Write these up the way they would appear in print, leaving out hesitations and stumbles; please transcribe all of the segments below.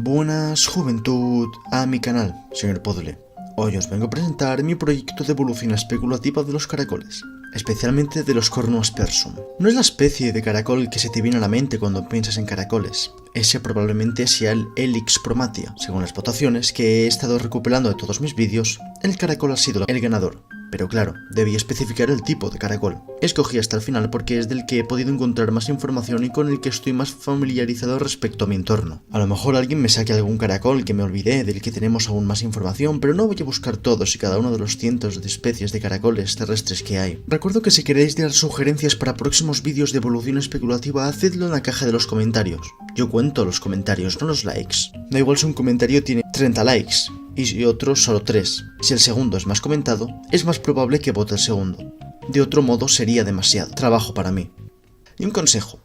Buenas juventud a mi canal, señor Podle. Hoy os vengo a presentar mi proyecto de evolución especulativa de los caracoles, especialmente de los Cornuaspersum. No es la especie de caracol que se te viene a la mente cuando piensas en caracoles. Ese probablemente sea el Helix promatia. Según las votaciones que he estado recuperando de todos mis vídeos, el caracol ha sido el ganador. Pero claro, debí especificar el tipo de caracol. Escogí hasta el final porque es del que he podido encontrar más información y con el que estoy más familiarizado respecto a mi entorno. A lo mejor alguien me saque algún caracol que me olvidé, del que tenemos aún más información, pero no voy a buscar todos y cada uno de los cientos de especies de caracoles terrestres que hay. Recuerdo que si queréis dar sugerencias para próximos vídeos de evolución especulativa, hacedlo en la caja de los comentarios. Yo cuento los comentarios, no los likes. Da igual si un comentario tiene 30 likes y otro solo 3. Si el segundo es más comentado, es más probable que vote el segundo. De otro modo sería demasiado trabajo para mí. Y un consejo.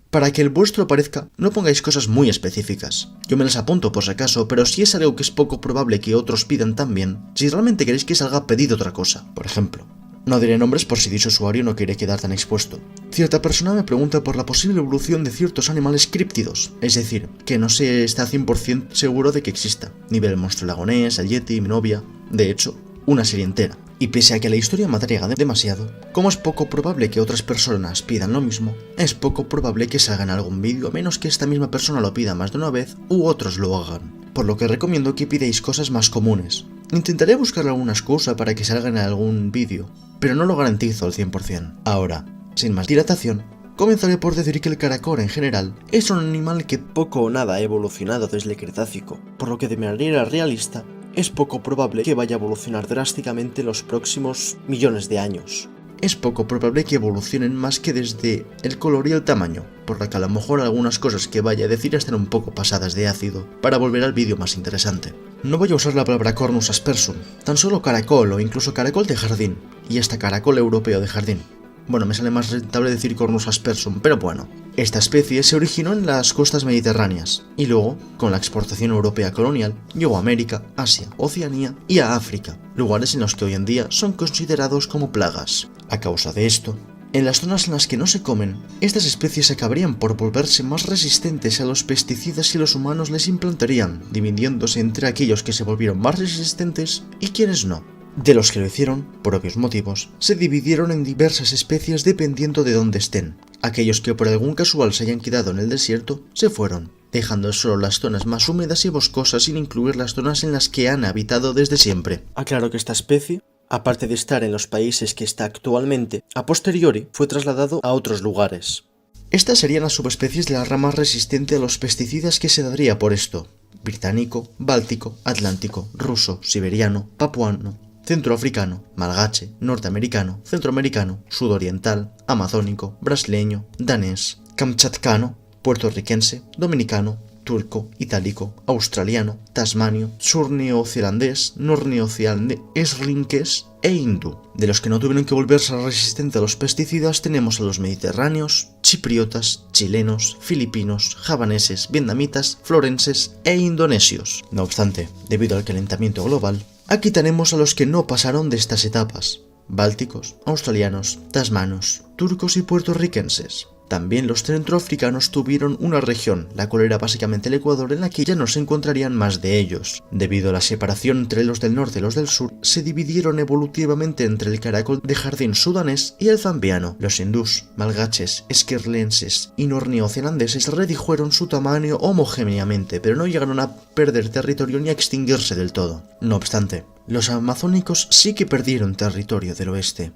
Para que el vuestro aparezca, no pongáis cosas muy específicas. Yo me las apunto por si acaso, pero si es algo que es poco probable que otros pidan también, si realmente queréis que salga pedido otra cosa. Por ejemplo, no diré nombres por si dicho usuario no quiere quedar tan expuesto. Cierta persona me pregunta por la posible evolución de ciertos animales críptidos, es decir, que no se está 100% seguro de que exista. Nivel el monstruo lagonés, el yeti, mi novia, de hecho, una serie entera. Y pese a que la historia me atraiga demasiado, como es poco probable que otras personas pidan lo mismo, es poco probable que salga en algún vídeo a menos que esta misma persona lo pida más de una vez u otros lo hagan. Por lo que recomiendo que pidáis cosas más comunes. Intentaré buscar alguna excusa para que salga en algún vídeo, pero no lo garantizo al 100%. Ahora, sin más dilatación, comenzaré por decir que el caracol en general es un animal que poco o nada ha evolucionado desde el Cretácico, por lo que de manera realista es poco probable que vaya a evolucionar drásticamente en los próximos millones de años. Es poco probable que evolucionen más que desde el color y el tamaño, por lo que a lo mejor algunas cosas que vaya a decir están un poco pasadas de ácido, para volver al vídeo más interesante. No voy a usar la palabra Cornuaspersum, tan solo caracol o incluso caracol de jardín, y hasta caracol europeo de jardín. Bueno, me sale más rentable decir Cornuaspersum, pero bueno. Esta especie se originó en las costas mediterráneas, y luego, con la exportación europea colonial, llegó a América, Asia, Oceanía y a África, lugares en los que hoy en día son considerados como plagas. A causa de esto, en las zonas en las que no se comen, estas especies acabarían por volverse más resistentes a los pesticidas que los humanos les implantarían, dividiéndose entre aquellos que se volvieron más resistentes y quienes no. De los que lo hicieron, por obvios motivos, se dividieron en diversas especies dependiendo de dónde estén. Aquellos que por algún casual se hayan quedado en el desierto, se fueron, dejando solo las zonas más húmedas y boscosas sin incluir las zonas en las que han habitado desde siempre. Aclaro que esta especie, aparte de estar en los países que está actualmente, a posteriori fue trasladado a otros lugares. Estas serían las subespecies de la rama resistente a los pesticidas que se daría por esto: británico, báltico, atlántico, ruso, siberiano, papuano, centroafricano, malgache, norteamericano, centroamericano, sudoriental, amazónico, brasileño, danés, kamchatkano, puertorriquense, dominicano, turco, itálico, australiano, tasmanio, surneozelandés, norneozelandés e hindú. De los que no tuvieron que volverse resistentes a los pesticidas tenemos a los mediterráneos, chipriotas, chilenos, filipinos, javaneses, vietnamitas, florenses e indonesios. No obstante, debido al calentamiento global, aquí tenemos a los que no pasaron de estas etapas: bálticos, australianos, tasmanos, turcos y puertorriquenses. También los centroafricanos tuvieron una región, la cual era básicamente el Ecuador, en la que ya no se encontrarían más de ellos. Debido a la separación entre los del norte y los del sur, se dividieron evolutivamente entre el caracol de jardín sudanés y el zambiano. Los hindús, malgaches, esquirlenses y norneozelandeses redujeron su tamaño homogéneamente, pero no llegaron a perder territorio ni a extinguirse del todo. No obstante, los amazónicos sí que perdieron territorio del oeste.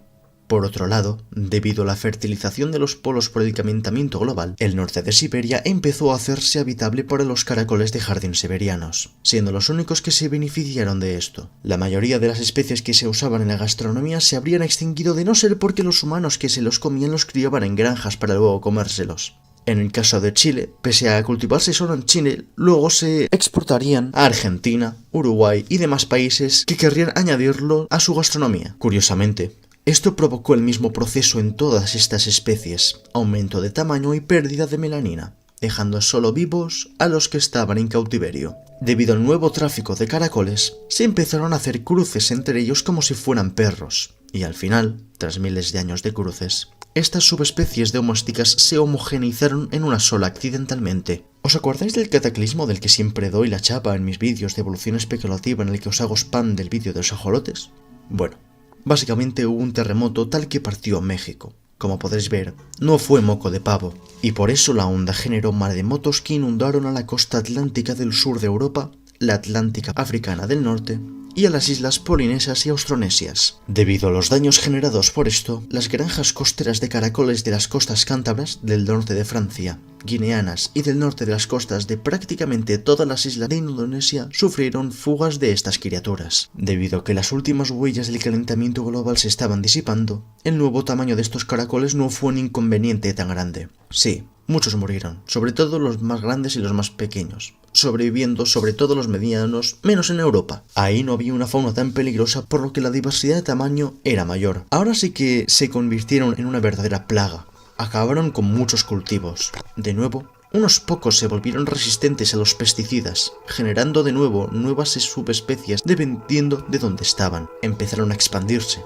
Por otro lado, debido a la fertilización de los polos por el calentamiento global, el norte de Siberia empezó a hacerse habitable para los caracoles de jardín siberianos, siendo los únicos que se beneficiaron de esto. La mayoría de las especies que se usaban en la gastronomía se habrían extinguido de no ser porque los humanos que se los comían los criaban en granjas para luego comérselos. En el caso de Chile, pese a cultivarse solo en Chile, luego se exportarían a Argentina, Uruguay y demás países que querrían añadirlo a su gastronomía. Curiosamente, esto provocó el mismo proceso en todas estas especies: aumento de tamaño y pérdida de melanina, dejando solo vivos a los que estaban en cautiverio. Debido al nuevo tráfico de caracoles, se empezaron a hacer cruces entre ellos como si fueran perros, y al final, tras miles de años de cruces, estas subespecies domésticas se homogeneizaron en una sola accidentalmente. ¿Os acordáis del cataclismo del que siempre doy la chapa en mis vídeos de evolución especulativa en el que os hago spam del vídeo de los ajolotes? Bueno, básicamente hubo un terremoto tal que partió México. Como podréis ver, no fue moco de pavo, y por eso la onda generó maremotos que inundaron a la costa atlántica del sur de Europa, la Atlántica africana del norte y a las islas polinesias y austronesias. Debido a los daños generados por esto, las granjas costeras de caracoles de las costas cántabras del norte de Francia, guineanas y del norte de las costas de prácticamente todas las islas de Indonesia sufrieron fugas de estas criaturas. Debido a que las últimas huellas del calentamiento global se estaban disipando, el nuevo tamaño de estos caracoles no fue un inconveniente tan grande. Sí, muchos murieron, sobre todo los más grandes y los más pequeños, sobreviviendo sobre todo los medianos, menos en Europa. Ahí no había una fauna tan peligrosa, por lo que la diversidad de tamaño era mayor. Ahora sí que se convirtieron en una verdadera plaga. Acabaron con muchos cultivos. De nuevo, unos pocos se volvieron resistentes a los pesticidas, generando de nuevo nuevas subespecies dependiendo de dónde estaban. Empezaron a expandirse.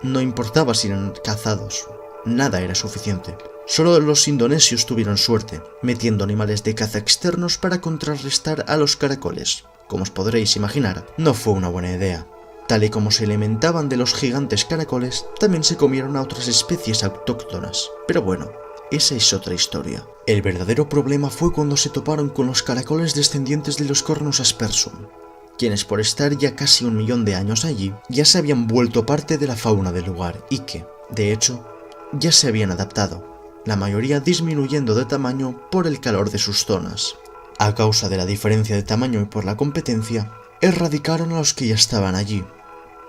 No importaba si eran cazados, nada era suficiente. Solo los indonesios tuvieron suerte, metiendo animales de caza externos para contrarrestar a los caracoles. Como os podréis imaginar, no fue una buena idea. Tal y como se alimentaban de los gigantes caracoles, también se comieron a otras especies autóctonas. Pero bueno, esa es otra historia. El verdadero problema fue cuando se toparon con los caracoles descendientes de los cornus aspersum, quienes por estar ya casi 1 millón de años allí, ya se habían vuelto parte de la fauna del lugar y que, de hecho, ya se habían adaptado, la mayoría disminuyendo de tamaño por el calor de sus zonas. A causa de la diferencia de tamaño y por la competencia, erradicaron a los que ya estaban allí.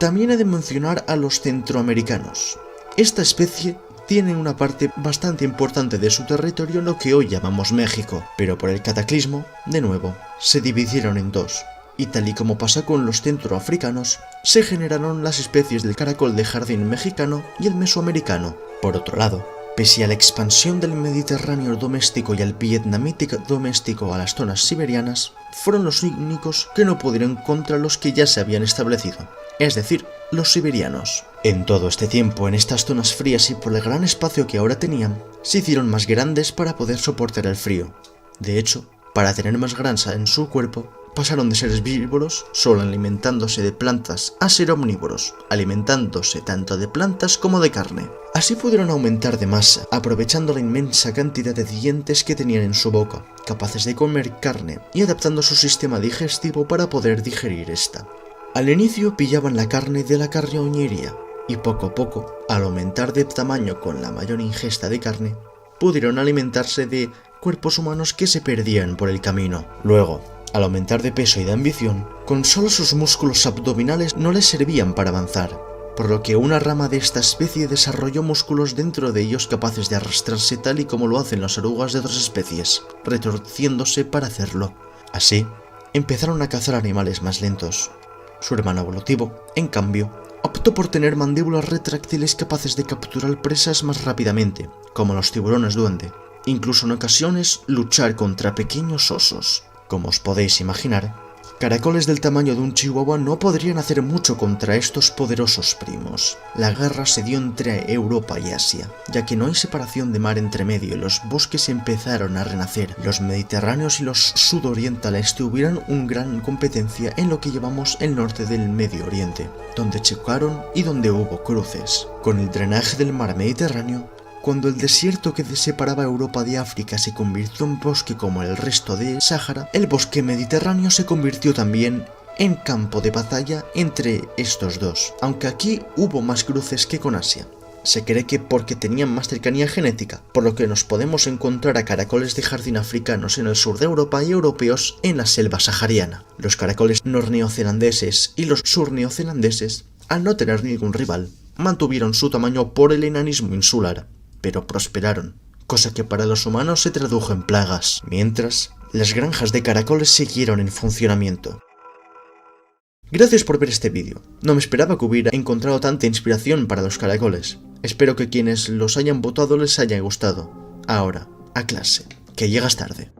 También he de mencionar a los centroamericanos. Esta especie tiene una parte bastante importante de su territorio en lo que hoy llamamos México, pero por el cataclismo, de nuevo, se dividieron en dos. Y tal y como pasa con los centroafricanos, se generaron las especies del caracol de jardín mexicano y el mesoamericano. Por otro lado, pese a la expansión del Mediterráneo doméstico y al vietnamita doméstico a las zonas siberianas, fueron los únicos que no pudieron contra los que ya se habían establecido, es decir, los siberianos. En todo este tiempo, en estas zonas frías y por el gran espacio que ahora tenían, se hicieron más grandes para poder soportar el frío. De hecho, para tener más grasa en su cuerpo, pasaron de ser herbívoros, solo alimentándose de plantas, a ser omnívoros, alimentándose tanto de plantas como de carne. Así pudieron aumentar de masa, aprovechando la inmensa cantidad de dientes que tenían en su boca, capaces de comer carne y adaptando su sistema digestivo para poder digerir esta. Al inicio pillaban la carne de la carroñería, y poco a poco, al aumentar de tamaño con la mayor ingesta de carne, pudieron alimentarse de cuerpos humanos que se perdían por el camino. Luego, al aumentar de peso y de ambición, con solo sus músculos abdominales no les servían para avanzar, por lo que una rama de esta especie desarrolló músculos dentro de ellos capaces de arrastrarse tal y como lo hacen las orugas de otras especies, retorciéndose para hacerlo. Así, empezaron a cazar animales más lentos. Su hermano evolutivo, en cambio, optó por tener mandíbulas retráctiles capaces de capturar presas más rápidamente, como los tiburones duende, incluso en ocasiones luchar contra pequeños osos. Como os podéis imaginar, caracoles del tamaño de un chihuahua no podrían hacer mucho contra estos poderosos primos. La guerra se dio entre Europa y Asia, ya que no hay separación de mar entre medio y los bosques empezaron a renacer. Los mediterráneos y los sudorientales tuvieron una gran competencia en lo que llamamos el norte del Medio Oriente, donde chocaron y donde hubo cruces. Con el drenaje del mar Mediterráneo, cuando el desierto que separaba Europa de África se convirtió en bosque como el resto de Sáhara, el bosque mediterráneo se convirtió también en campo de batalla entre estos dos, aunque aquí hubo más cruces que con Asia. Se cree que porque tenían más cercanía genética, por lo que nos podemos encontrar a caracoles de jardín africanos en el sur de Europa y europeos en la selva sahariana. Los caracoles norneozelandeses y los surneozelandeses, al no tener ningún rival, mantuvieron su tamaño por el enanismo insular, pero prosperaron, cosa que para los humanos se tradujo en plagas, mientras las granjas de caracoles siguieron en funcionamiento. Gracias por ver este vídeo, no me esperaba que hubiera encontrado tanta inspiración para los caracoles, espero que quienes los hayan votado les haya gustado. Ahora, a clase, que llegas tarde.